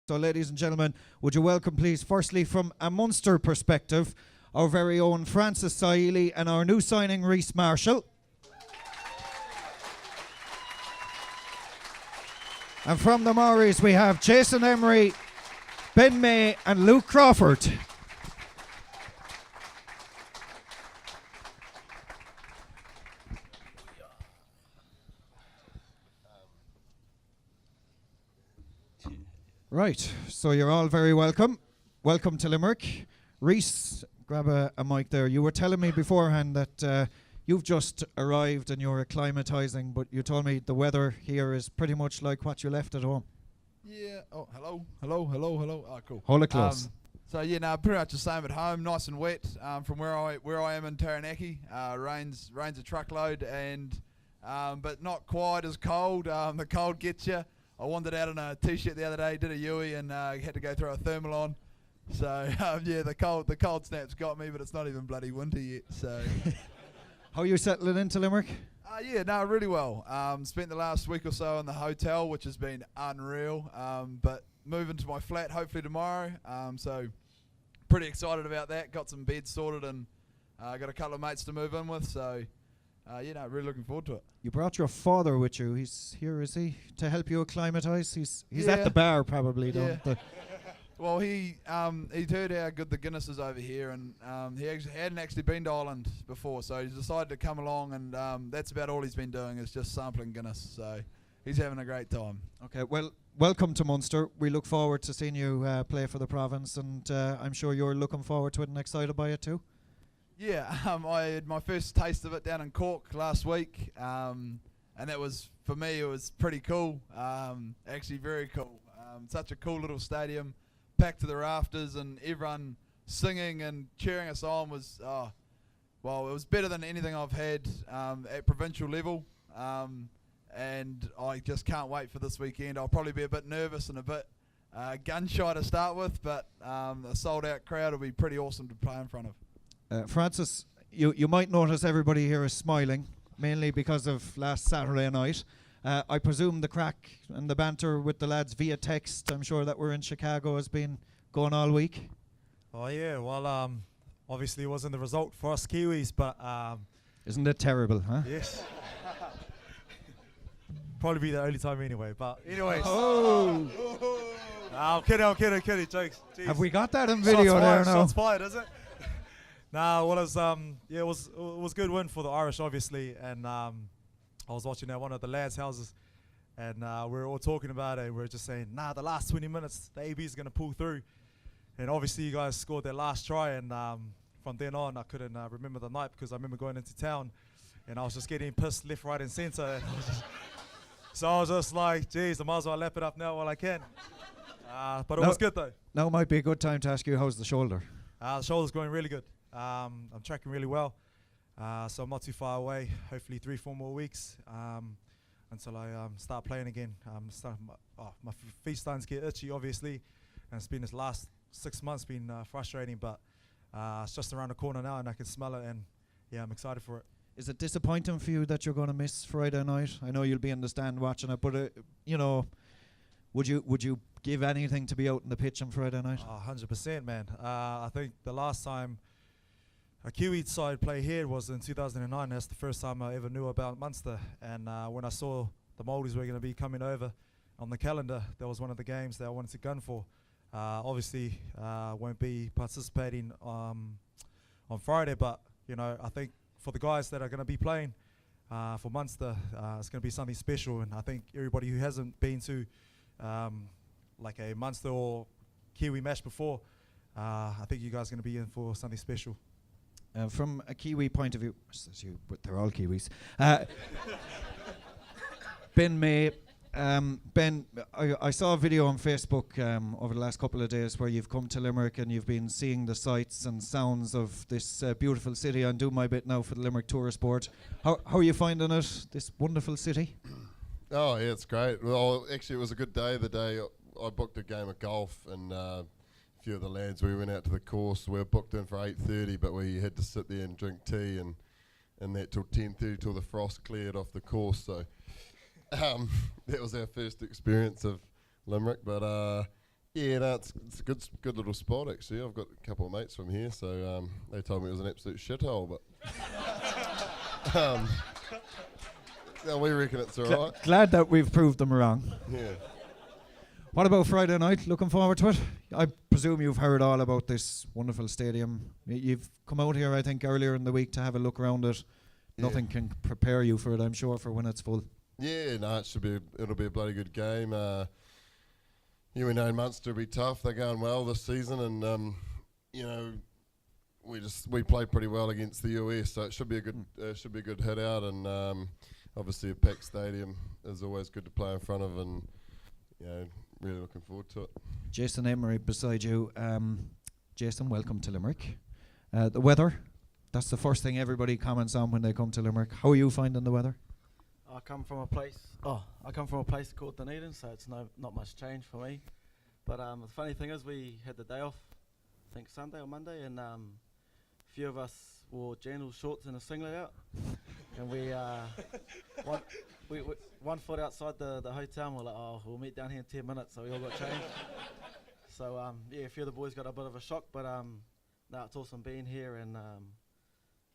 So, ladies and gentlemen, would you welcome, please, firstly, from a Munster perspective, our very own Francis Saili and our new signing, Reece Marshall. And from the Maoris, we have Jason Emery, Ben May, and Luke Crawford. Right, so you're all very welcome. Welcome to Limerick. Reece, grab a mic there. You were telling me beforehand that you've just arrived and you're acclimatising, but you told me the weather here is pretty much like what you left at home. Yeah. Oh, hello. Oh, cool. Hold it close. So yeah, no, pretty much the same at home. Nice and wet. From where I am in Taranaki, rains a truckload, and but not quite as cold. The cold gets you. I wandered out in a t-shirt the other day, did a Yui, and had to go throw a thermal on. So yeah, the cold snap's got me, but it's not even bloody winter yet. So how are you settling into Limerick? Yeah, no, really well. Spent the last week or so in the hotel, which has been unreal. But moving to my flat hopefully tomorrow. So pretty excited about that. Got some beds sorted, and got a couple of mates to move in with. So really looking forward to it. You brought your father with you. He's here, is he, to help you acclimatise? He's at the bar probably, don't they? Well, he'd heard how good the Guinness is over here, and he hadn't actually been to Ireland before, so he's decided to come along, and that's about all he's been doing is just sampling Guinness. So he's having a great time. Okay, well, welcome to Munster. We look forward to seeing you play for the province, and I'm sure you're looking forward to it and excited by it too. Yeah, I had my first taste of it down in Cork last week, and that was, for me, it was pretty cool. Actually, very cool. Such a cool little stadium, packed to the rafters, and everyone singing and cheering us on was, it was better than anything I've had at provincial level, and I just can't wait for this weekend. I'll probably be a bit nervous and a bit gun-shy to start with, but a sold-out crowd will be pretty awesome to play in front of. Francis, you might notice everybody here is smiling, mainly because of last Saturday night. I presume the crack and the banter with the lads via text, I'm sure that we're in Chicago, has been going all week. Oh yeah, well obviously it wasn't the result for us Kiwis, but isn't it terrible, huh? Yes. Probably be the only time anyway, but anyways. Oh! I'm kidding, jokes. Jeez. Have we got that in video there now? Shots fired, is it? Nah, well, it was good win for the Irish, obviously, and I was watching at one of the lads' houses, and we were all talking about it, and we were just saying, the last 20 minutes, the AB is going to pull through, and obviously you guys scored their last try, and from then on, I couldn't remember the night, because I remember going into town, and I was just getting pissed left, right, and centre, so I was just like, geez, I might as well lap it up now while I can, but it was good, though. Now might be a good time to ask you, how's the shoulder? The shoulder's going really good. I'm tracking really well, so I'm not too far away. Hopefully 3-4 more weeks until I start playing again. My feet's starting to get itchy, obviously, and it's been this last 6 months been frustrating, but it's just around the corner now and I can smell it, and yeah, I'm excited for it. Is it disappointing for you that you're going to miss Friday night? I know you'll be in the stand watching it, but would you give anything to be out in the pitch on Friday night? 100%, man. I think the last time a Kiwi side play here was in 2009. That's the first time I ever knew about Munster. And when I saw the Maoris were going to be coming over on the calendar, that was one of the games that I wanted to gun for. Obviously, won't be participating on Friday, but I think for the guys that are going to be playing for Munster, it's going to be something special. And I think everybody who hasn't been to like a Munster or Kiwi match before, I think you guys are going to be in for something special. From a Kiwi point of view, but they're all Kiwis. Ben May, Ben, I saw a video on Facebook over the last couple of days where you've come to Limerick and you've been seeing the sights and sounds of this beautiful city. I'm doing my bit now for the Limerick Tourist Board. How are you finding it, this wonderful city? Oh yeah, it's great. Well, actually it was a good day. The day I booked a game of golf, and a few of the lads, we went out to the course. We were booked in for 8:30, but we had to sit there and drink tea and that till 10:30 till the frost cleared off the course. So that was our first experience of Limerick. But Yeah, no, it's a good little spot actually. I've got a couple of mates from here, so they told me it was an absolute shithole, but no, we reckon it's alright. Glad that we've proved them wrong. Yeah. What about Friday night? Looking forward to it? I presume you've heard all about this wonderful stadium. You've come out here, I think, earlier in the week to have a look around it. Yeah. Nothing can prepare you for it, I'm sure, for when it's full. Yeah, no, it'll be a bloody good game. Yeah, we know Munster will be tough. They're going well this season, and you know, we played pretty well against the US, so it should be a good hit out. And obviously, a packed stadium is always good to play in front of, and you know, really looking forward to it. Jason Emery beside you. Jason, welcome to Limerick. The weather, that's the first thing everybody comments on when they come to Limerick. How are you finding the weather? I come from a place called Dunedin, so it's not much change for me. But the funny thing is, we had the day off, I think Sunday or Monday, and a few of us wore Jandal shorts and a singlet out, and we one foot outside the hotel, and we're like, oh, we'll meet down here in 10 minutes, so we all got changed. So yeah, a few of the boys got a bit of a shock, but no, it's awesome being here, and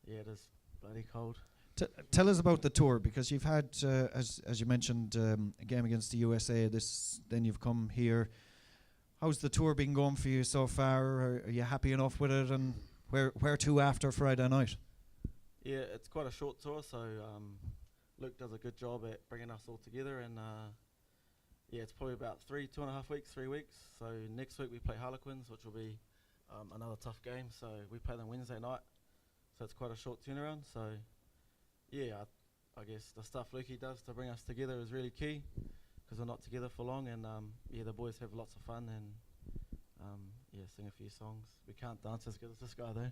yeah, it is bloody cold. Tell us about the tour, because you've had, as you mentioned, a game against the USA. Then you've come here. How's the tour been going for you so far? Are you happy enough with it? And where to after Friday night? Yeah, it's quite a short tour, so Luke does a good job at bringing us all together. And yeah, it's probably about 2.5 weeks, 3 weeks. So next week we play Harlequins, which will be another tough game. So we play them Wednesday night. So it's quite a short turnaround. So yeah, I guess the stuff Lukey does to bring us together is really key, because we're not together for long, and yeah, the boys have lots of fun, and yeah, sing a few songs. We can't dance as good as this guy though.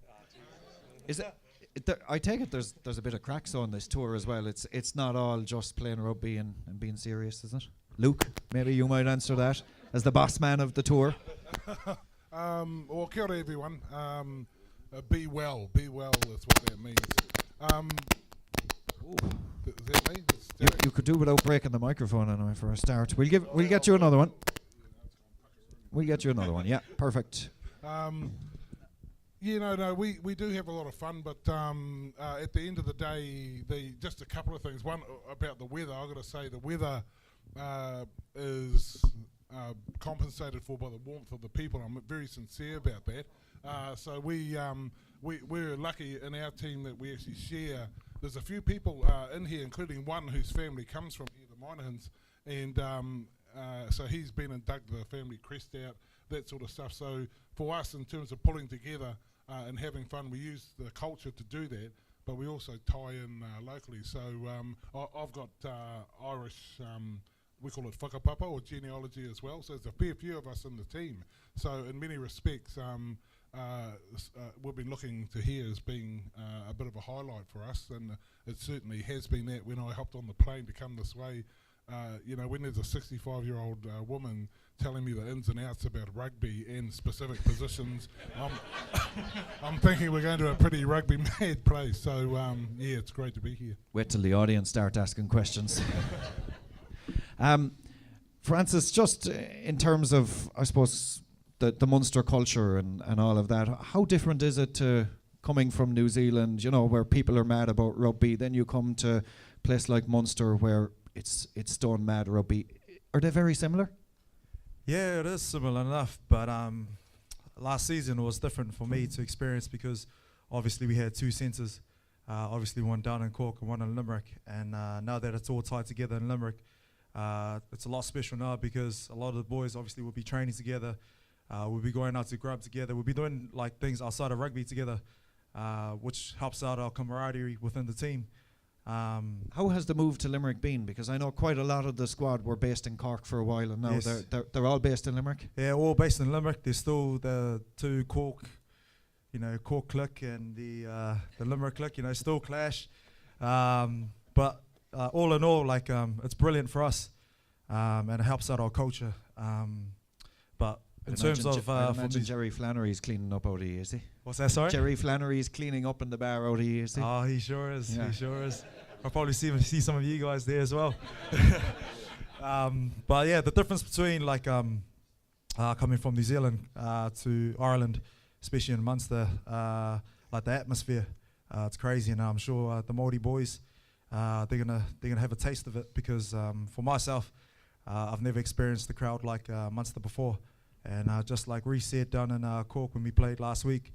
Is it? I take it there's a bit of cracks on this tour as well. It's not all just playing rugby and being serious, is it? Luke, maybe you might answer that as the boss man of the tour. Well, kia ora everyone. Be well is what that means. Is that me? You could do without breaking the microphone anyway for a start. We'll get you another one. We'll get you another one. Yeah, perfect. Yeah, no, we do have a lot of fun, but at the end of the day, just a couple of things. One about the weather. I've got to say the weather is compensated for by the warmth of the people. I'm very sincere about that. So we're lucky in our team that we actually share. There's a few people in here, including one whose family comes from here, the Monahans, and so he's been and dug the family crest out, that sort of stuff. So for us, in terms of pulling together and having fun, we use the culture to do that, but we also tie in locally. So I've got Irish, we call it whakapapa, or genealogy as well. So there's a fair few of us in the team. So in many respects, we've been looking to here as being a bit of a highlight for us, and it certainly has been that. When I hopped on the plane to come this way, you know, when there's a 65-year-old woman telling me the ins and outs about rugby and specific positions, I'm thinking we're going to a pretty rugby mad place. So yeah, it's great to be here. Wait till the audience start asking questions. Francis, just in terms of, I suppose, the Munster culture and all of that, how different is it to coming from New Zealand, you know, where people are mad about rugby, then you come to a place like Munster where it's stone mad rugby? Are they very similar? Yeah, it is similar enough, but last season was different for me to experience, because obviously we had two centres, obviously one down in Cork and one in Limerick, and now that it's all tied together in Limerick, it's a lot special now, because a lot of the boys obviously will be training together. We'll be going out to grub together. We'll be doing like things outside of rugby together, which helps out our camaraderie within the team. How has the move to Limerick been? Because I know quite a lot of the squad were based in Cork for a while, and now yes, they're all based in Limerick. Yeah, all based in Limerick. There's still the two Cork, you know, Cork clique and the Limerick clique, you know, still clash. But all in all, like it's brilliant for us, and it helps out our culture. But in terms of, I imagine Jerry Flannery's cleaning up out of you, is he? What's that? Sorry. Jerry Flannery's cleaning up in the bar out of you, is he? Oh, he sure is. Yeah. He sure is. I'll probably see some of you guys there as well. But yeah, the difference between like coming from New Zealand to Ireland, especially in Munster, like the atmosphere, it's crazy, and I'm sure the Maori boys, they're gonna have a taste of it, because for myself, I've never experienced the crowd like Munster before, and just like Reece said down in Cork when we played last week,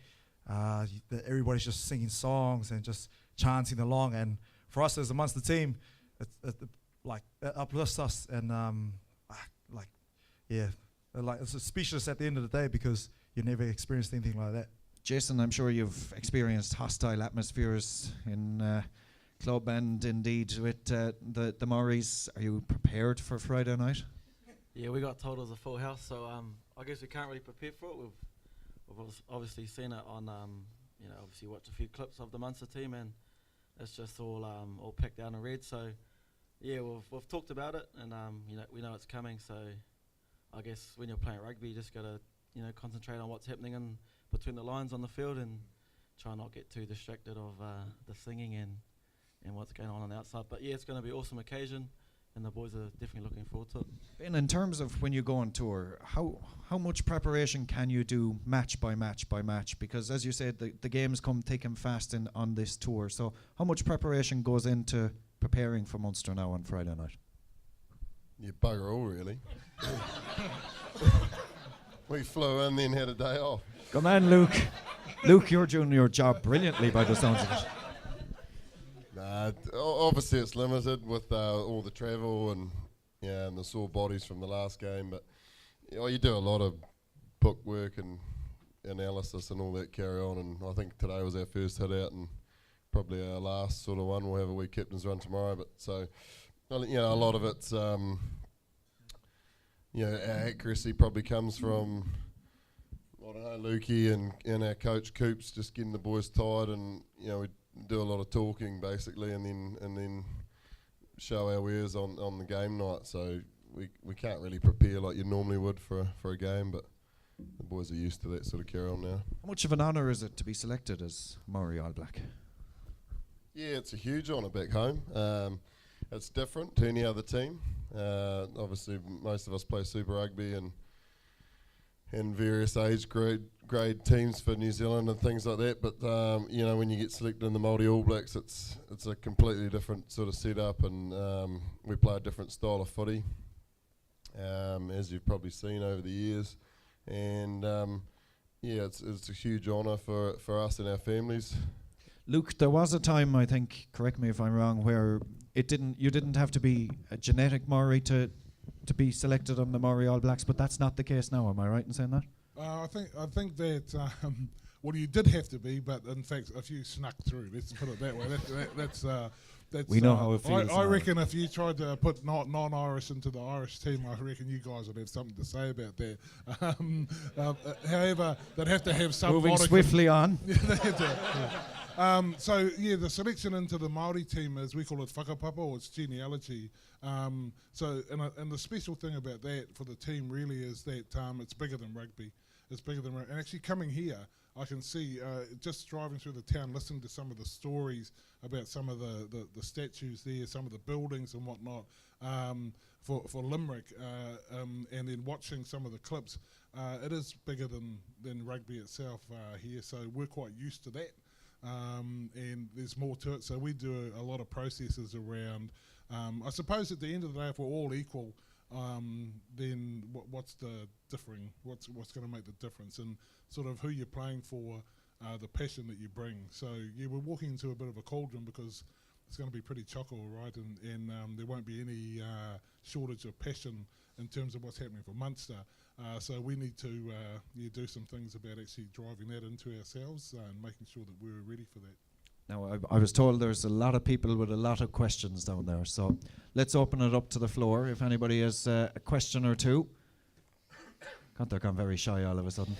everybody's just singing songs and just chanting along, and for us as a Munster team, it uplifts us, and it's speechless at the end of the day, because you never experienced anything like that. Jason, I'm sure you've experienced hostile atmospheres in club and indeed with the Maoris. Are you prepared for Friday night? Yeah, we got told it was a full house, so I guess we can't really prepare for it. We've obviously seen it on, obviously watched a few clips of the Munster team, and it's just all packed out in red. So yeah, we've talked about it, and we know it's coming. So I guess when you're playing rugby, you just gotta concentrate on what's happening in between the lines on the field, and try not get too distracted of the singing and what's going on the outside. But yeah, it's going to be an awesome occasion, and the boys are definitely looking forward to it. Ben, in terms of when you go on tour, how much preparation can you do match by match by match? Because as you said, the games come thick and fast on this tour. So how much preparation goes into preparing for Munster now on Friday night? You bugger all, really. We flew in, then had a day off. Come on, Luke. Luke, you're doing your job brilliantly by the sounds of it. Nah, obviously it's limited with all the travel and the sore bodies from the last game, but you do a lot of book work and analysis and all that carry on, and I think today was our first hit out and probably our last sort of one. We'll have a wee captain's run tomorrow, but so a lot of it's our accuracy probably comes from, I don't know, Lukey and our coach Coops just getting the boys tired, and we do a lot of talking basically, and then show our wares on the game night. So we can't really prepare like you normally would for a game, but the boys are used to that sort of carry on now. How much of an honour is it to be selected as Maori All Black? Yeah, it's a huge honour back home. It's different to any other team. Obviously, most of us play Super Rugby and various age grade teams for New Zealand and things like that. But when you get selected in the Maori All Blacks, it's a completely different sort of setup, and we play a different style of footy, as you've probably seen over the years. And it's a huge honour for us and our families. Luke, there was a time, I think, correct me if I'm wrong, where you didn't have to be a genetic Maori to be selected on the Maori All Blacks, but that's not the case now. Am I right in saying that? I think that you did have to be, but in fact, if you snuck through, let's put it that way. That's we know how it feels. I reckon if you tried to put non-Irish into the Irish team, I reckon you guys would have something to say about that. However, they'd have to have some. Moving swiftly on. The selection into the Maori team is, we call it whakapapa, or it's genealogy. And the special thing about that for the team really is that it's bigger than rugby. It's bigger than rugby. And actually coming here, I can see, just driving through the town, listening to some of the stories about some of the statues there, some of the buildings and whatnot, for Limerick, and then watching some of the clips, it is bigger than rugby itself here, so we're quite used to that. And there's more to it, so we do a lot of processes around, I suppose at the end of the day, if we're all equal, then what's the differing, what's going to make the difference, and sort of who you're playing for, the passion that you bring. So yeah, we're walking into a bit of a cauldron, because it's going to be pretty choco, right, and there won't be any shortage of passion in terms of what's happening for Munster. So we need to do some things about actually driving that into ourselves and making sure that we're ready for that. Now, I was told there's a lot of people with a lot of questions down there, so let's open it up to the floor. If anybody has a question or two. God, they're gone very shy all of a sudden.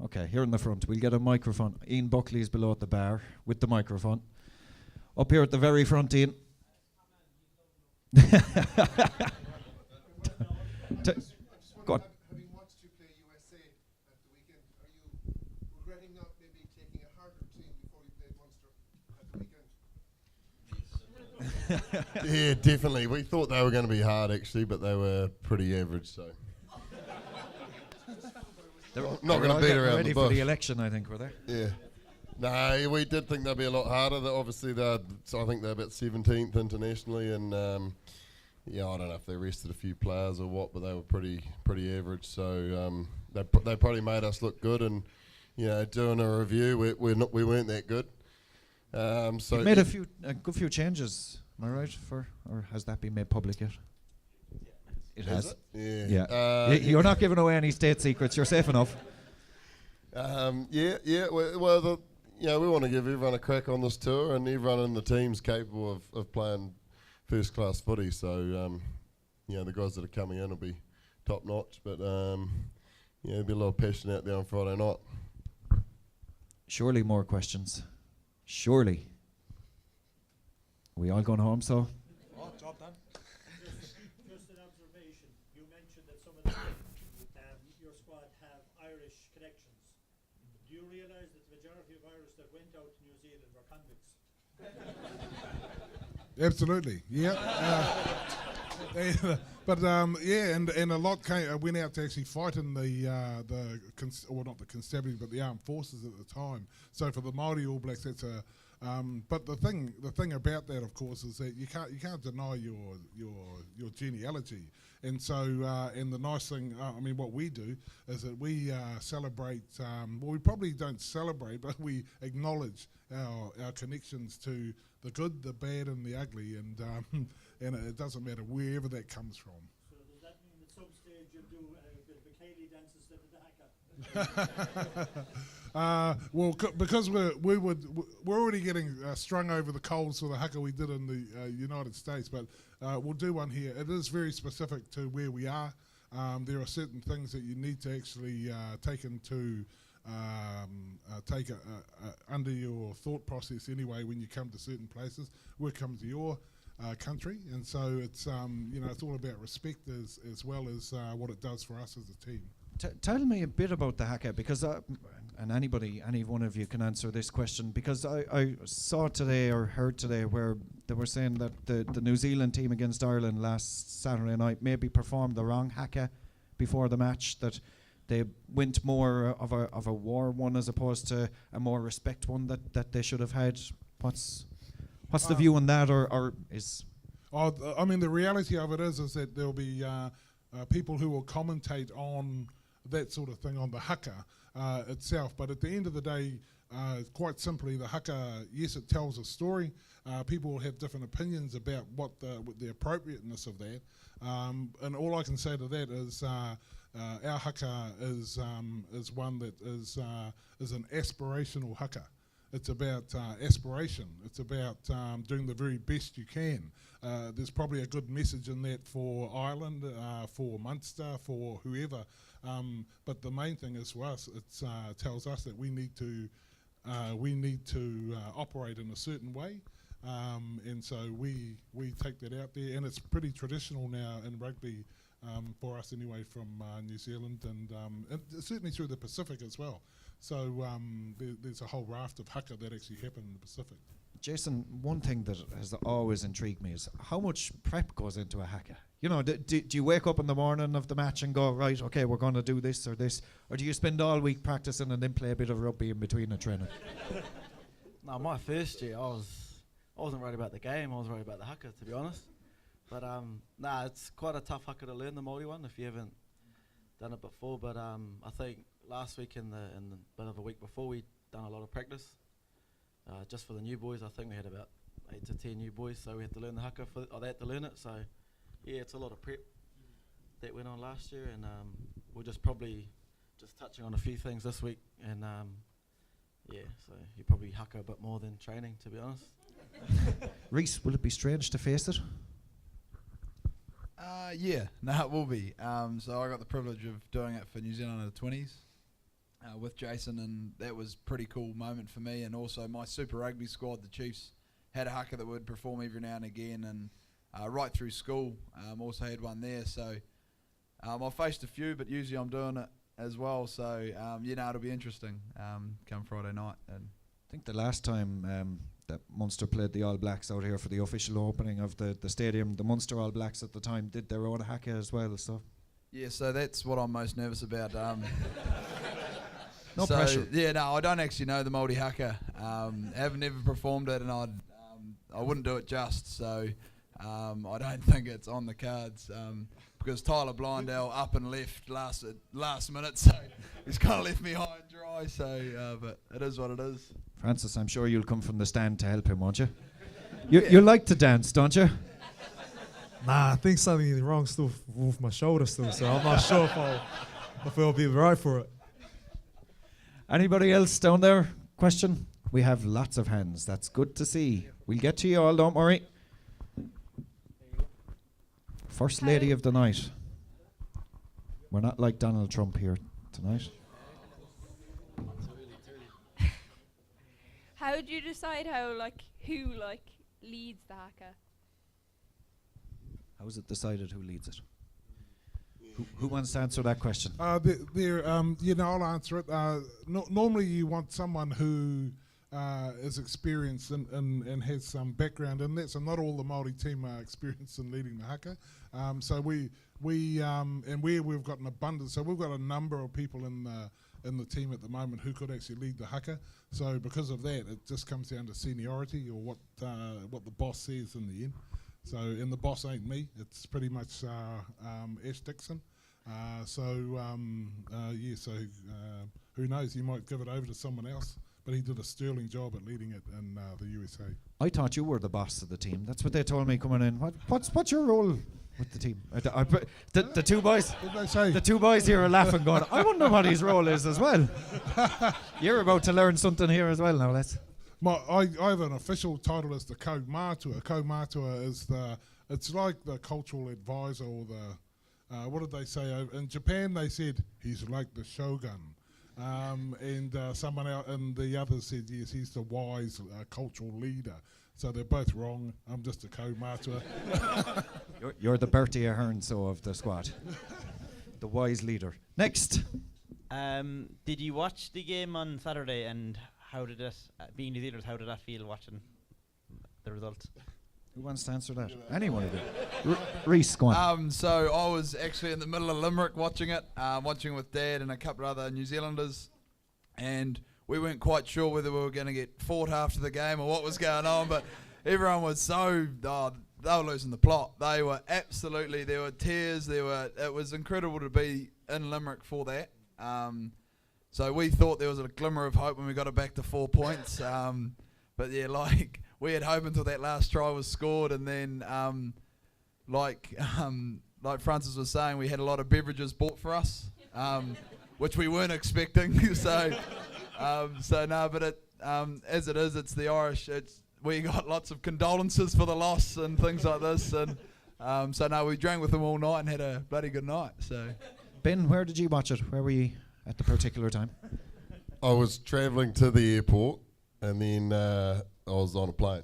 Okay, here in the front, we'll get a microphone. Ian Buckley's below at the bar with the microphone. Up here at the very front, Ian. Go on. Having watched you play USA at the weekend, are you regretting not maybe taking a harder team before you played Munster at the weekend? Yeah, definitely. We thought they were going to be hard, actually, but they were pretty average. So They're not they were going to all beat getting around ready the for bush. the election, I think, were they? Yeah. No, we did think they'd be a lot harder. Obviously, so I think they're about 17th internationally, and yeah, I don't know if they rested a few players or what, but they were pretty average. So they probably made us look good, and doing a review, we weren't that good. So You've made a good few changes, am I right? Or has that been made public yet? It has. Yeah. You're not giving away any state secrets. You're safe enough. Yeah. Well, we want to give everyone a crack on this tour, and everyone in the team's capable of playing first class footy. So, the guys that are coming in will be top notch. But there'll be a lot of passion out there on Friday night. Surely more questions. Surely. Are we all going home, so? Oh, job done. Just an observation. You mentioned that some of your squad have Irish connections. Do you realise that the majority of Irish that went out to New Zealand were convicts? Absolutely, yeah. And a lot went out to actually fight in not the constabulary, but the armed forces at the time. So for the Maori All Blacks, that's a. But the thing about that, of course, is that you can't deny your genealogy. And so, and the nice thing, what we do is that we celebrate. We probably don't celebrate, but we acknowledge our connections to the good, the bad, and the ugly, and it doesn't matter wherever that comes from. So does that mean at some stage you'll do a bit of a Cayley dance instead of the haka? Because we're already getting strung over the coals for the haka we did in the United States, but we'll do one here. It is very specific to where we are. There are certain things that you need to actually take into under your thought process anyway when you come to certain places. We come to your country, and so it's it's all about respect as well as what it does for us as a team. Tell me a bit about the haka, because and any one of you can answer this question, because I saw today or heard today where they were saying that the New Zealand team against Ireland last Saturday night maybe performed the wrong haka before the match, that they went more of a war one as opposed to a more respect one that they should have had. What's the view on that, or is? The reality of it is that there'll be people who will commentate on that sort of thing on the haka itself. But at the end of the day, quite simply, the haka, yes, it tells a story. People will have different opinions about what the appropriateness of that. And all I can say to that is our haka is one that is an aspirational haka. It's about aspiration. It's about doing the very best you can. There's probably a good message in that for Ireland, for Munster, for whoever. But the main thing is for us, it tells us that we need to operate in a certain way. And so we take that out there, and it's pretty traditional now in rugby for us anyway, from New Zealand and certainly through the Pacific as well. So there's a whole raft of haka that actually happen in the Pacific. Jason, one thing that has always intrigued me is how much prep goes into a haka. Do you wake up in the morning of the match and go, right, okay, we're going to do this, or do you spend all week practicing and then play a bit of rugby in between the training? No, my first year I wasn't worried about the game. I was worried about the haka, to be honest. But it's quite a tough haka to learn, the Maori one, if you haven't done it before. But I think last week and the bit of a week before, we done a lot of practice. Just for the new boys, I think we had about 8 to 10 new boys, so we had to learn the haka. They had to learn it. So yeah, it's a lot of prep that went on last year, and we're just probably just touching on a few things this week. And so you probably haka a bit more than training, to be honest. Reese, will it be strange to face it? Yeah, no, it will be. So I got the privilege of doing it for New Zealand under 20s with Jason, and that was a pretty cool moment for me. And also my Super Rugby squad, the Chiefs, had a haka that would perform every now and again, and right through school, also had one there. So I've faced a few, but usually I'm doing it as well. So it'll be interesting come Friday night. And I think the last time that Munster played the All Blacks out here for the official opening of the stadium, the Munster All Blacks at the time did their own haka as well. So yeah, so that's what I'm most nervous about. No so pressure. yeah, no, I don't actually know the Māori haka. Have never performed it, and I wouldn't do it just. So I don't think it's on the cards because Tyler Blindell up and left last minute, so he's kind of left me high and dry. So, but it is what it is. Francis, I'm sure you'll come from the stand to help him, won't you? You like to dance, don't you? Nah, I think something is wrong still with my shoulder still, so I'm not sure if I'll be right for it. Anybody else down there? Question? We have lots of hands. That's good to see. We'll get to you all, don't worry. First lady of the night. We're not like Donald Trump here tonight. How do you decide who leads the haka? How is it decided who leads it? Who wants to answer that question? I'll answer it. Normally you want someone who is experienced and has some background in that. So not all the Māori team are experienced in leading the haka. So we've got an abundance. So we've got a number of people in the team at the moment who could actually lead the haka. So because of that, it just comes down to seniority or what the boss says in the end. So, and the boss ain't me. It's pretty much Ash Dixon. Who knows? He might give it over to someone else. But he did a sterling job at leading it in the USA. I thought you were the boss of the team. That's what they told me coming in. What's your role with the team? The two boys. What did they say? The two boys here are laughing, going, I wonder what his role is as well. You're about to learn something here as well now, let's. I have an official title as the Ko-Mātua. Ko-Mātua is it's like the cultural advisor or the, what did they say? In Japan they said, he's like the shogun. And someone else, and the others said, yes, he's the wise cultural leader. So they're both wrong. I'm just a Ko-Mātua. You're the Bertie Ahern of the squad. The wise leader. Next. Did you watch the game on Saturday, and how did it, being New Zealanders, how did that feel watching the result? Who wants to answer that? Anyone of you? Reese, go on. So I was actually in the middle of Limerick watching it, watching with Dad and a couple of other New Zealanders, and we weren't quite sure whether we were going to get fought after the game or what was going on, but everyone was so, they were losing the plot. They were absolutely, there were tears, it was incredible to be in Limerick for that. So we thought there was a glimmer of hope when we got it back to 4 points, but yeah, we had hope until that last try was scored, and then like Francis was saying, we had a lot of beverages bought for us, which we weren't expecting. So no, but as it is, it's the Irish. We got lots of condolences for the loss and things like this, and so no, we drank with them all night and had a bloody good night. So Ben, where did you watch it? Where were you at the particular time? I was travelling to the airport, and then I was on a plane.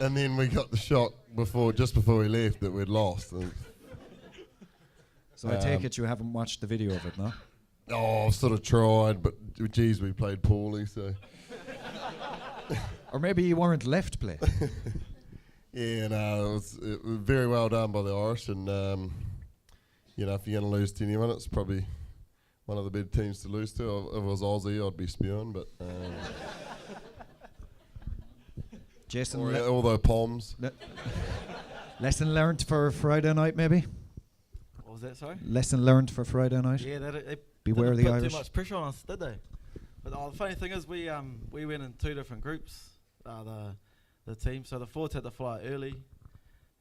And then we got the shock just before we left that we'd lost. So I take it you haven't watched the video of it, no? Oh, I've sort of tried, but geez, we played poorly, so. Or maybe you weren't left play. Yeah, no, it was very well done by the Irish, and if you're going to lose to anyone, it's probably one of the better teams to lose to. If it was Aussie, I'd be spewing, but. Jason, all the palms. Lesson learned for Friday night, maybe? What was that, sorry? Lesson learned for Friday night? Yeah, they beware didn't the put Irish. too much pressure on us, did they? But the funny thing is, we went in two different groups, the team. So the forwards had to fly early,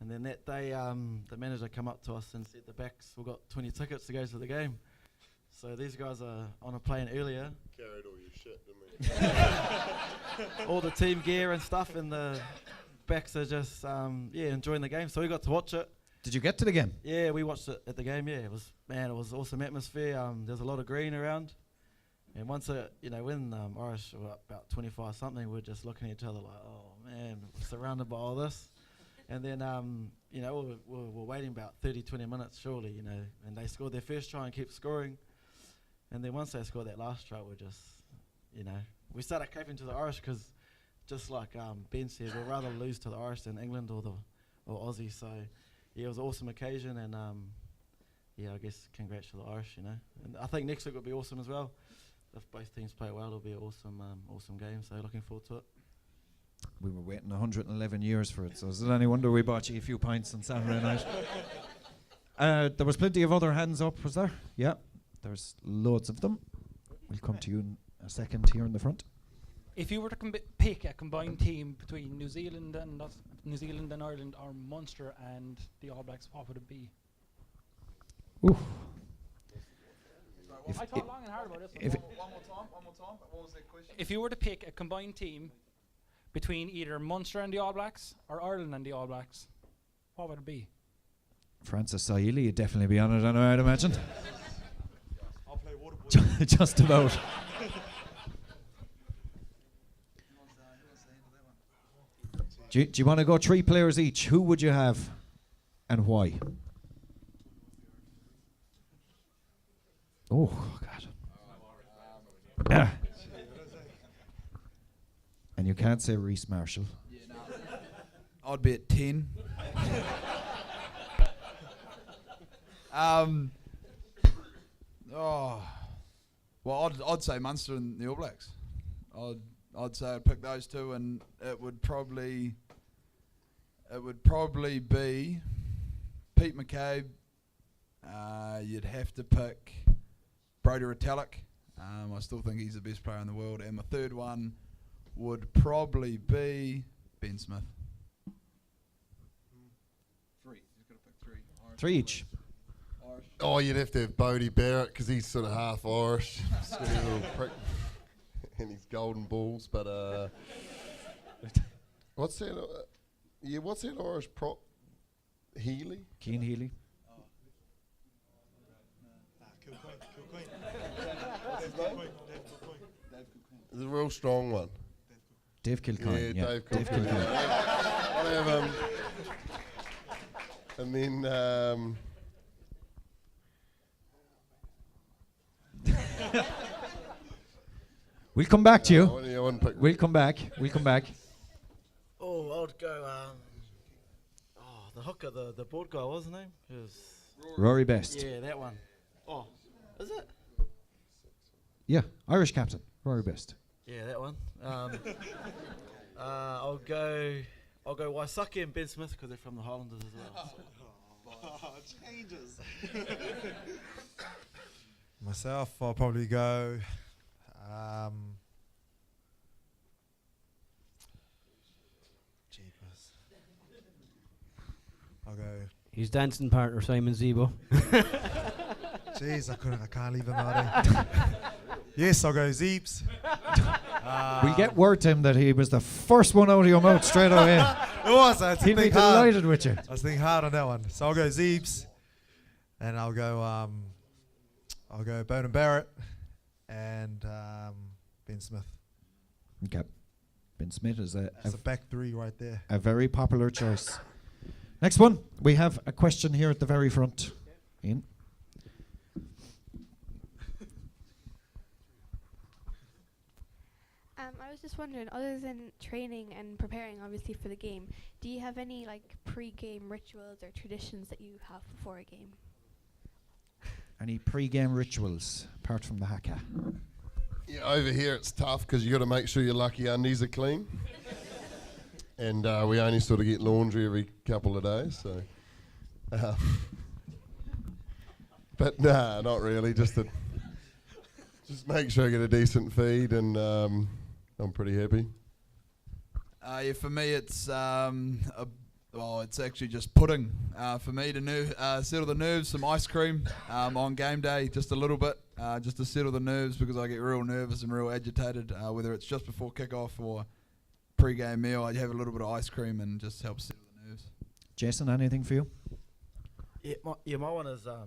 and then that day the manager come up to us and said the backs, we've got 20 tickets to go to the game. So these guys are on a plane earlier. Carried all your shit, didn't we? All the team gear and stuff, and the backs are just enjoying the game. So we got to watch it. Did you get to the game? Yeah, we watched it at the game. Yeah, it was awesome atmosphere. There's a lot of green around, and once when Irish were up about 25 something, we're just looking at each other like, oh man, we're surrounded by all this. And then we're waiting about 30-20 minutes surely, and they scored their first try and kept scoring. And then once they scored that last try, we're just, we started caping to the Irish because, just like Ben said, we'd rather lose to the Irish than England or Aussie. So, yeah, it was an awesome occasion, and yeah, I guess congrats to the Irish, you know. And I think next week will be awesome as well. If both teams play well, it'll be an awesome game. So looking forward to it. We were waiting 111 years for it, so is it any wonder we bought you a few pints on Saturday night? There was plenty of other hands up, was there? Yeah, there's loads of them. We'll come to you in a second here in the front. If you were to pick a combined team between New Zealand and Ireland, or Munster and the All Blacks, what would it be? Ooh. I thought long and hard about this. One more time. What was that question? If you were to pick a combined team between either Munster and the All Blacks or Ireland and the All Blacks, what would it be? Francis Saili would definitely be on it, I'd imagine. I'll play water boy. Just about. Do you want to go 3 players each? Who would you have and why? Oh, God. And you can't say Reece Marshall. Yeah, no. I'd be at 10. Well, I'd say Munster and the All Blacks. I'd say I'd pick those two, and it would probably be Pete McCabe. You'd have to pick Brodie Retallick. I still think he's the best player in the world. And my third one would probably be Ben Smith. 3. You've got to pick 3. Irish 3 each. Irish. Oh, you'd have to have Bodie Barrett because he's sort of half Irish. Skinny little prick. And his golden balls. But what's that? What's that Irish prop? Healy? Cian Healy. It's a real strong one. Dave Kilcoyne. Yeah, Dave Kilcoyne. I'll have him. And then We'll come back to you. We'll come back. Oh, I'd go. The hooker, the board guy, wasn't he? He was Rory Best. Yeah, that one. Oh, is it? Yeah, Irish captain, Rory Best. Yeah, that one. I'll go Waisake and Ben Smith because they're from the Highlanders as well. Changes. Myself, I'll probably go. Jeepers. I'll go. His dancing partner, Simon Zebo. Jeez, I can't leave him out. Yes, I'll go Zeeps. We'll get word to him that he was the first one out of your mouth straight away. It was. I He'll be delighted with you. I was thinking hard on that one. So I'll go Zeeps, and I'll go Bowden Barrett, and Ben Smith. Okay. Ben Smith is That's a back 3 right there. a very popular choice. Next one, we have a question here at the very front. Ian. I was just wondering, other than training and preparing, obviously, for the game, do you have any pre-game rituals or traditions that you have before a game? Any pre-game rituals apart from the haka? Yeah, over here it's tough because you got to make sure your lucky undies are clean. And we only sort of get laundry every couple of days, so. But nah, not really. Just make sure I get a decent feed, and I'm pretty happy. Yeah, for me it's it's actually just pudding. For me to settle the nerves, some ice cream on game day, just a little bit, just to settle the nerves because I get real nervous and real agitated. Whether it's just before kickoff or pre-game meal, I have a little bit of ice cream and just helps settle the nerves. Jason, anything for you? Yeah, my one is I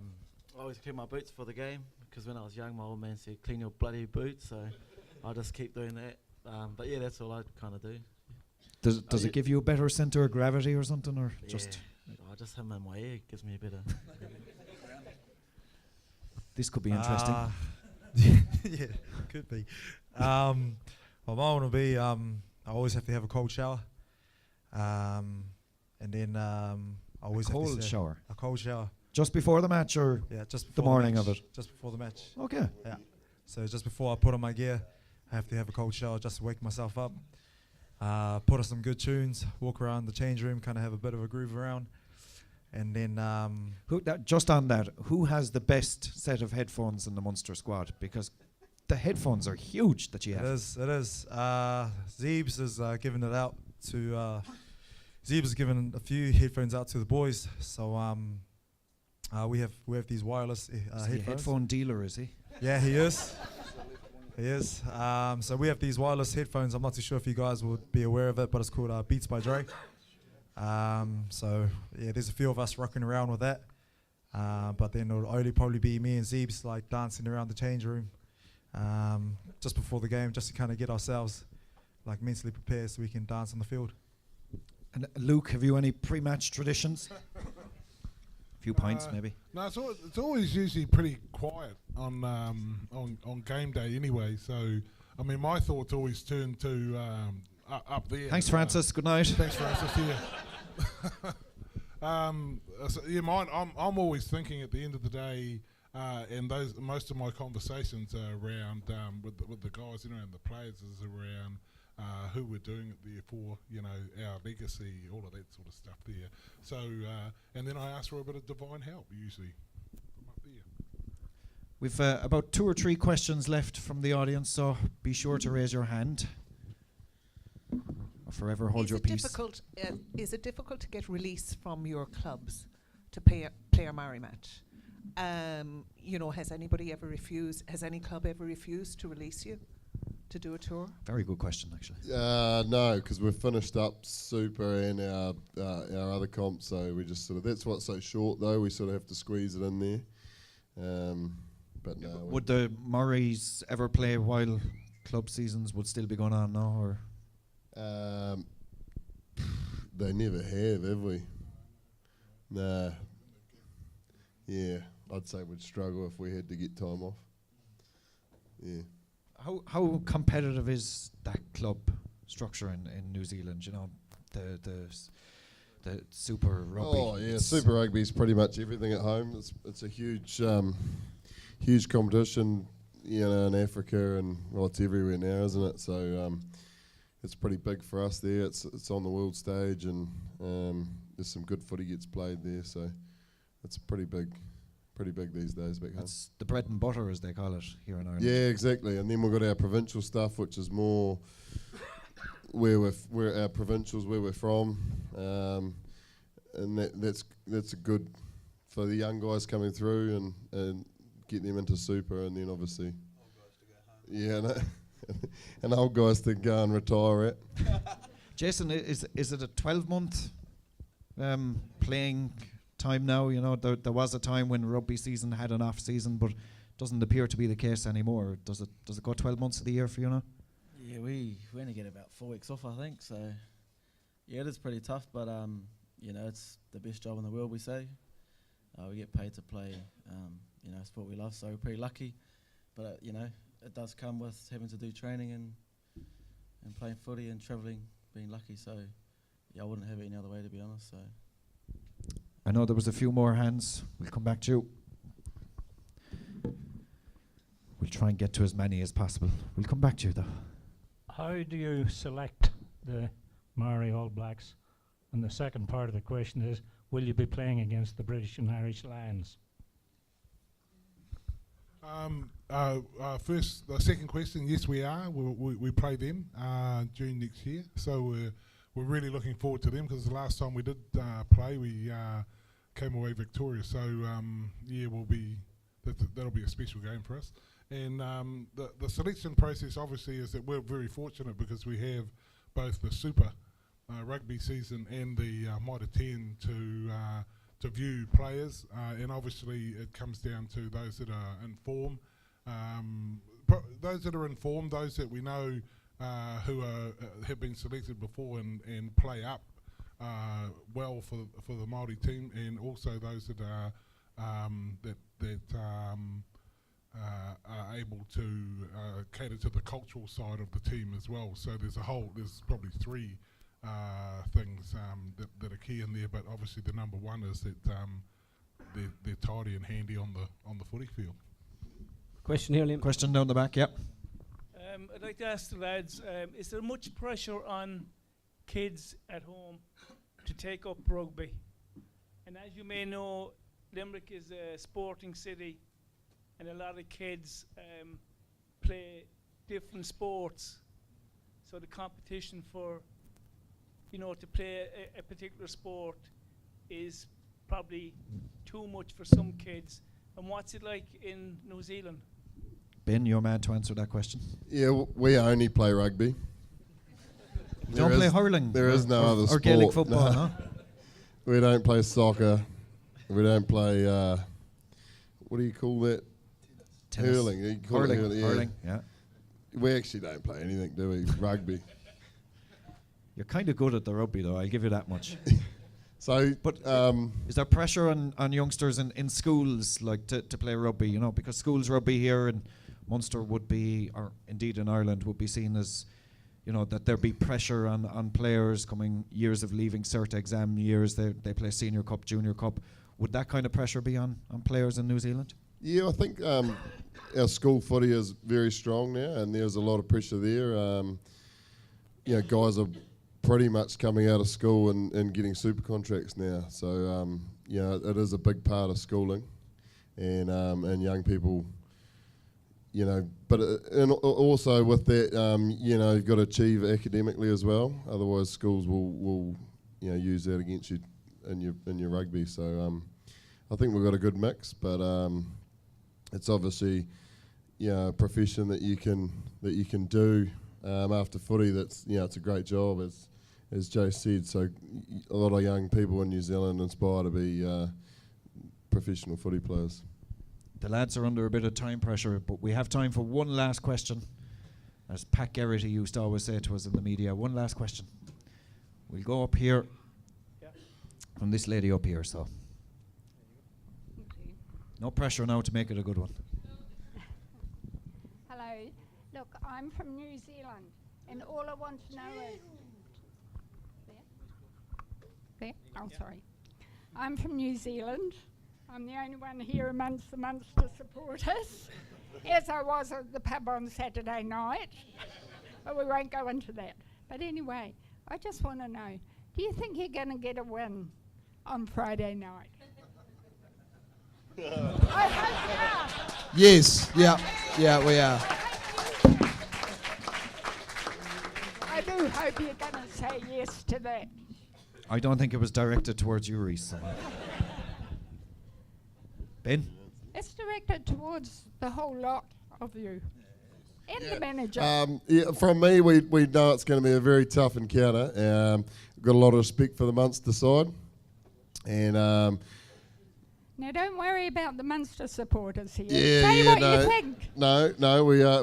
always clean my boots for the game because when I was young, my old man said clean your bloody boots, so I just keep doing that. But yeah, that's all I kind of do. Does it give you a better centre of gravity or something, or just? Just him in my ear gives me a better. This could be interesting. Yeah, could be. Well, my one will be I always have to have a cold shower, and then I always cold have to shower. A cold shower. Just before the match, or Yeah, just the before morning match, of it? Just before the match. Okay. Yeah. So just before I put on my gear, I have to have a cold shower just to wake myself up. Put on some good tunes, walk around the change room, kind of have a bit of a groove around, and then Just on that, who has the best set of headphones in the Munster squad? Because the headphones are huge that you have. It is. Zeebs is giving it out to. Zeebs is giving a few headphones out to the boys. So we have these wireless Is he a headphones. headphone dealer, is he? Yeah, he is. He is. So we have these wireless headphones. I'm not too sure if you guys would be aware of it, but it's called Beats by Dre. So yeah, there's a few of us rocking around with that. But then it'll only probably be me and Zeebs like dancing around the change room just before the game, just to kind of get ourselves like mentally prepared so we can dance on the field. And Luke, have you any pre-match traditions? Few pints, maybe. No, it's always usually pretty quiet on game day anyway. So, I mean, my thoughts always turn to up there. Thanks, Francis. Good night. Thanks, Francis. So, yeah, mine. I'm always thinking at the end of the day, and most of my conversations are around with the guys, and the players, is around who we're doing it there for, our legacy, all of that sort of stuff there. So, and then I ask for a bit of divine help, usually, from up there. We've about 2 or 3 questions left from the audience, so be sure to raise your hand. Or forever hold your peace. Is it difficult to get release from your clubs to play a Maori match? Has anybody ever refused? Has any club ever refused to release you to do a tour? Very good question, actually. No, because we've finished up Super and our other comp, so we just that's what's so short though. We sort of have to squeeze it in there. But no. Would the Maoris ever play while club seasons would still be going on now, or? They never have we? Nah. Yeah, I'd say we'd struggle if we had to get time off. Yeah. How competitive is that club structure in New Zealand? The Super Rugby. Oh yeah, Super Rugby's pretty much everything at home. It's a huge competition, in Africa, and it's everywhere now, isn't it? So it's pretty big for us there. It's on the world stage, and there's some good footy gets played there. So it's pretty big these days back home. It's the bread and butter, as they call it here in Ireland. Yeah, exactly. And then we've got our provincial stuff, which is more where our provincials, where we're from, and that's a good for the young guys coming through and get them into Super, and then obviously, and old guys to go and retire at. Jason, is it a 12-month playing time now? There was a time when rugby season had an off season, but doesn't appear to be the case anymore. Does it go 12 months of the year for you now? Yeah, we only get about 4 weeks off, I think. So yeah, it is pretty tough, but it's the best job in the world, we say. We get paid to play sport we love, so we're pretty lucky. But it does come with having to do training and playing footy and travelling, being lucky. So yeah, I wouldn't have it any other way, to be honest. So I know there was a few more hands. We'll come back to you. We'll try and get to as many as possible. We'll come back to you, though. How do you select the Maori All Blacks? And the second part of the question is, will you be playing against the British and Irish Lions? First, the second question, yes, we are. We play them June next year. So we're really looking forward to them, because the last time we did play, we came away victorious. So that'll be a special game for us. And the selection process obviously is that we're very fortunate because we have both the Super Rugby season and the Mitre 10 to view players, and obviously it comes down to those that are informed, those that we know who have been selected before and play up well for the Maori team, and also those that are are able to cater to the cultural side of the team as well. So there's probably 3 things that are key in there, but obviously the number one is that they're tidy and handy on the footy field. Question here, Liam. Question down the back, yep. I'd like to ask the lads, is there much pressure on kids at home to take up rugby? And as you may know, Limerick is a sporting city, and a lot of kids play different sports. So the competition for, to play a particular sport is probably too much for some kids. And what's it like in New Zealand? Ben, you're mad to answer that question. Yeah, we only play rugby. Don't play hurling. There is no other or sport. Gaelic football, No. huh? We don't play soccer. We don't play. What do you call that? Tennis. Hurling. You call it Hurling. Hurling. Yeah. We actually don't play anything, do we? Rugby. You're kind of good at the rugby, though. I'll give you that much. So, but is there pressure on youngsters in schools like to play rugby? Because schools rugby here in Munster would be, or indeed in Ireland, would be seen as, that there'd be pressure on players coming years of leaving cert exam years. They play senior cup, junior cup. Would that kind of pressure be on players in New Zealand? Yeah, I think our school footy is very strong now, and there's a lot of pressure there. Guys are pretty much coming out of school and getting super contracts now. So, it is a big part of schooling, and young people, but and also with that, you've got to achieve academically as well. Otherwise, schools will use that against you in your rugby. So, I think we've got a good mix, but it's obviously a profession that you can do after footy. That's it's a great job as Joe said. So a lot of young people in New Zealand aspire to be professional footy players. The lads are under a bit of time pressure, but we have time for one last question. As Pat Geraghty used to always say to us in the media, one last question. We'll go up here from this lady up here, so. No pressure now to make it a good one. Hello. Look, I'm from New Zealand, and all I want to know is... There? Oh, sorry. I'm from New Zealand. I'm the only one here amongst the Munster supporters, as I was at the pub on Saturday night, but we won't go into that. But anyway, I just want to know, do you think you're going to get a win on Friday night? I hope you are. Yes, yeah, we are. I do hope you're going to say yes to that. I don't think it was directed towards you, Reece. Ben? It's directed towards the whole lot of you. And the manager. From me, we know it's going to be a very tough encounter. We've got a lot of respect for the Munster side. And now, don't worry about the Munster supporters here. Yeah, Say yeah, what no, you think. No,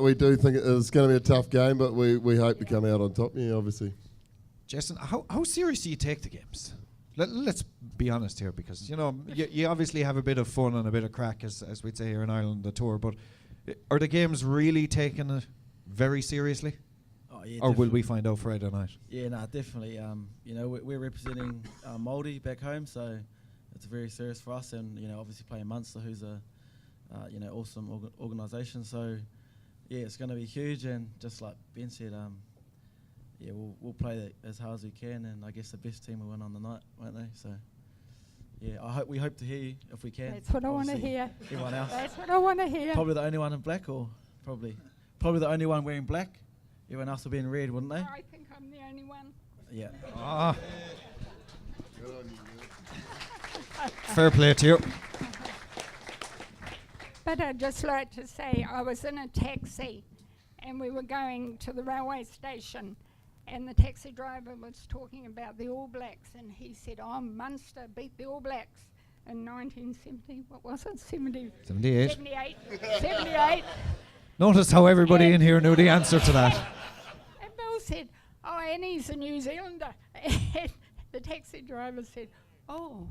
we do think it's going to be a tough game, but we hope to come out on top. Yeah, obviously. Jason, how serious do you take the games? Let's be honest here, because you obviously have a bit of fun and a bit of crack, as we'd say here in Ireland, the tour. But are the games really taken very seriously? Oh, yeah, or will we find out Friday night? Yeah, no, definitely. We're representing Maori back home, so it's very serious for us. And obviously playing Munster, who's a awesome organisation. So yeah, it's going to be huge. And just like Ben said, we'll play it as hard as we can, and I guess the best team will win on the night, won't they? So, yeah, we hope to hear you if we can. That's what I want to hear. Everyone else. That's what I want to hear. Probably the only one in black, or probably the only one wearing black. Everyone else will be in red, wouldn't they? I think I'm the only one. Yeah. Ah. Fair play to you. But I'd just like to say I was in a taxi, and we were going to the railway station. And the taxi driver was talking about the All Blacks, and he said, Munster beat the All Blacks in 1970, what was it, 78. 78. Notice how everybody in here knew the answer to that. And Bill said, and he's a New Zealander. And the taxi driver said, oh,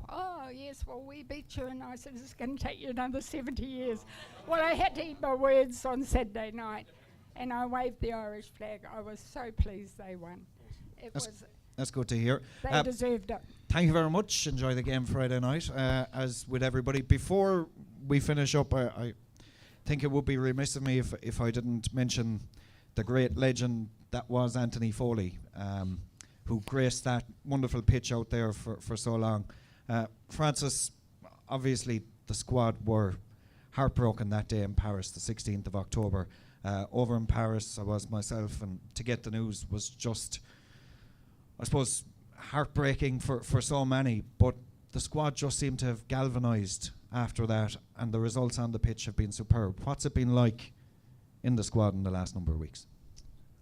yes, well, we beat you. And I said, it's going to take you another 70 years. Well, I had to eat my words on Saturday night. And I waved the Irish flag. I was so pleased they won. That's good to hear. They deserved it. Thank you very much. Enjoy the game Friday night. As with everybody, before we finish up, I think it would be remiss of me if I didn't mention the great legend that was Anthony Foley, who graced that wonderful pitch out there for so long. Francis, obviously the squad were heartbroken that day in Paris, the 16th of October. Over in Paris, I was myself, and to get the news was just, I suppose, heartbreaking for so many. But the squad just seemed to have galvanised after that, and the results on the pitch have been superb. What's it been like in the squad in the last number of weeks?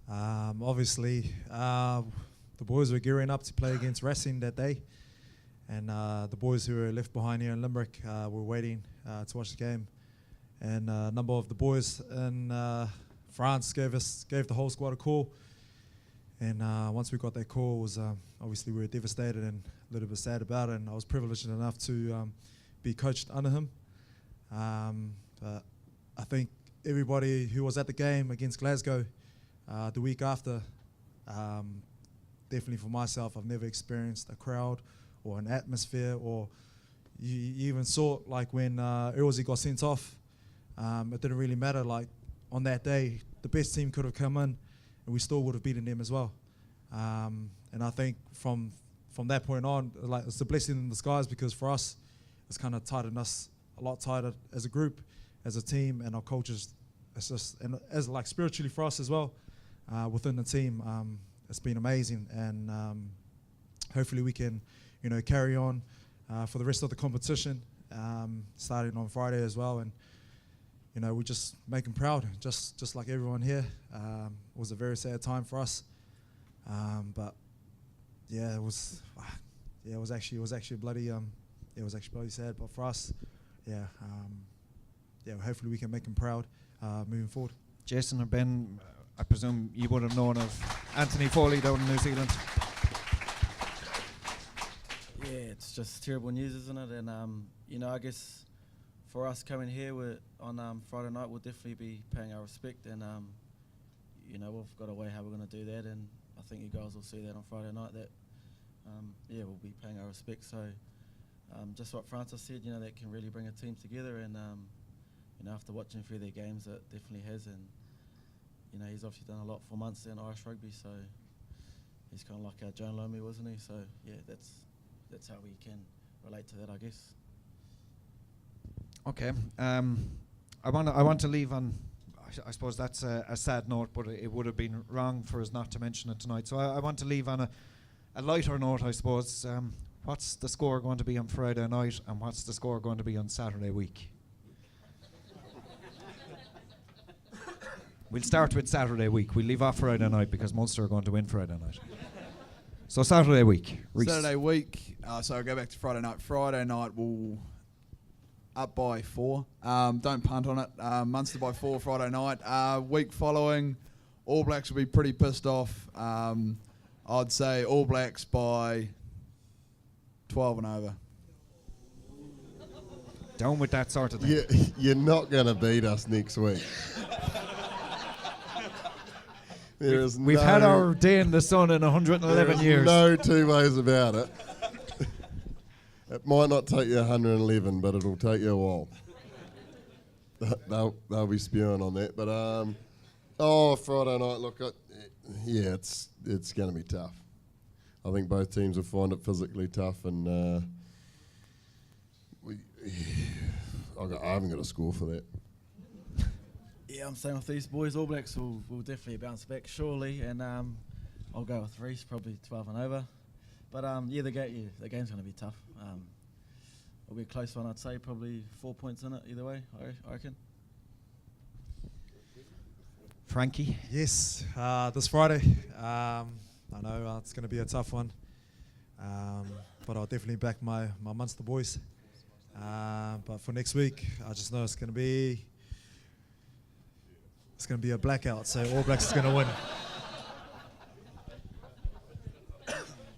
Obviously, the boys were gearing up to play against Racing that day, and the boys who were left behind here in Limerick were waiting to watch the game. And a number of the boys in France gave the whole squad a call. And once we got that call, was obviously we were devastated and a little bit sad about it. And I was privileged enough to be coached under him. But I think everybody who was at the game against Glasgow the week after, definitely for myself, I've never experienced a crowd or an atmosphere, or you even saw it like when Earlsey got sent off. It didn't really matter. Like on that day, the best team could have come in, and we still would have beaten them as well. And I think from that point on, like it's a blessing in disguise, because for us, it's kind of tightened us a lot tighter as a group, as a team, and our coaches. It's just, and as like spiritually for us as well, within the team, it's been amazing, and hopefully we can, carry on for the rest of the competition, starting on Friday as well, and we just make them proud, just like everyone here. It was a very sad time for us, but yeah, it was actually bloody sad. But for us, hopefully we can make them proud moving forward. Jason or Ben, I presume you would have known of Anthony Foley down in New Zealand. Yeah, it's just terrible news, isn't it? And I guess for us coming here on Friday night, we'll definitely be paying our respect, and we've got a way how we're going to do that, and I think you guys will see that on Friday night. That we'll be paying our respect. So just what Francis said, that can really bring a team together, and after watching a few of their games, it definitely has, and he's obviously done a lot for Munster and Irish rugby, so he's kind of like our Joan Lomi, wasn't he? So yeah, that's how we can relate to that, I guess. Okay. I want to leave on, I suppose that's a sad note, but it would have been wrong for us not to mention it tonight. So I want to leave on a lighter note, I suppose. What's the score going to be on Friday night, and what's the score going to be on Saturday week? We'll start with Saturday week. We'll leave off Friday night because Munster are going to win Friday night. So Saturday week. Reece. Saturday week, so I'll go back to Friday night. Friday night we'll up by 4. Don't punt on it. Munster by 4 Friday night. Week following, All Blacks will be pretty pissed off. I'd say All Blacks by 12 and over. Down with that sort of thing. You're not going to beat us next week. We've had our day in the sun in 111 years. No two ways about it. It might not take you 111, but it'll take you a while. They'll be spewing on that. But Friday night, look, it's going to be tough. I think both teams will find it physically tough, and I haven't got a score for that. Yeah, I'm saying with these boys, All Blacks will definitely bounce back, surely, and I'll go with Reece, probably 12 and over. But the game's going to be tough. It'll be a close one, I'd say, probably 4 points in it either way, I reckon. Frankie? Yes, this Friday. I know it's going to be a tough one, but I'll definitely back my Munster boys. But for next week, I just know it's going to be a blackout, so All Blacks is going to win.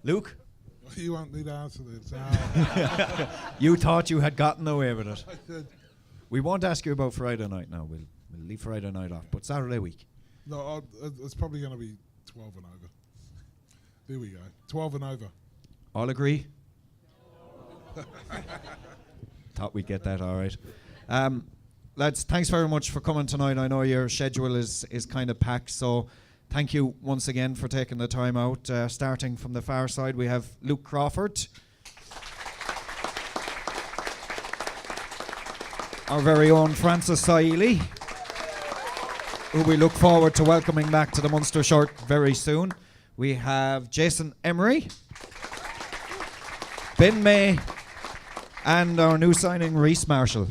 Luke? You won't need to answer that. You thought you had gotten away with it. I did. We won't ask you about Friday night now. We'll leave Friday night off, but Saturday week. No, it's probably going to be 12 and There we go. 12 and over. All agree? Thought we'd get that all right. Lads, thanks very much for coming tonight. I know your schedule is kind of packed, so thank you once again for taking the time out. Starting from the far side, we have Luke Crawford. Our very own Francis Saili, who we look forward to welcoming back to the Munster shirt very soon. We have Jason Emery, Ben May, and our new signing, Reese Marshall.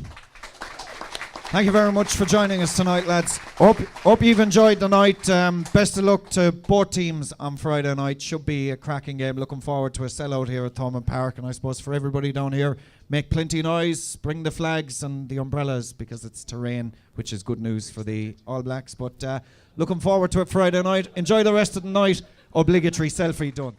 Thank you very much for joining us tonight, lads. Hope you've enjoyed the night. Best of luck to both teams on Friday night. Should be a cracking game. Looking forward to a sellout here at Thomond Park. And I suppose for everybody down here, make plenty of noise, bring the flags and the umbrellas because it's terrain, which is good news for the All Blacks. But looking forward to it Friday night. Enjoy the rest of the night. Obligatory selfie done.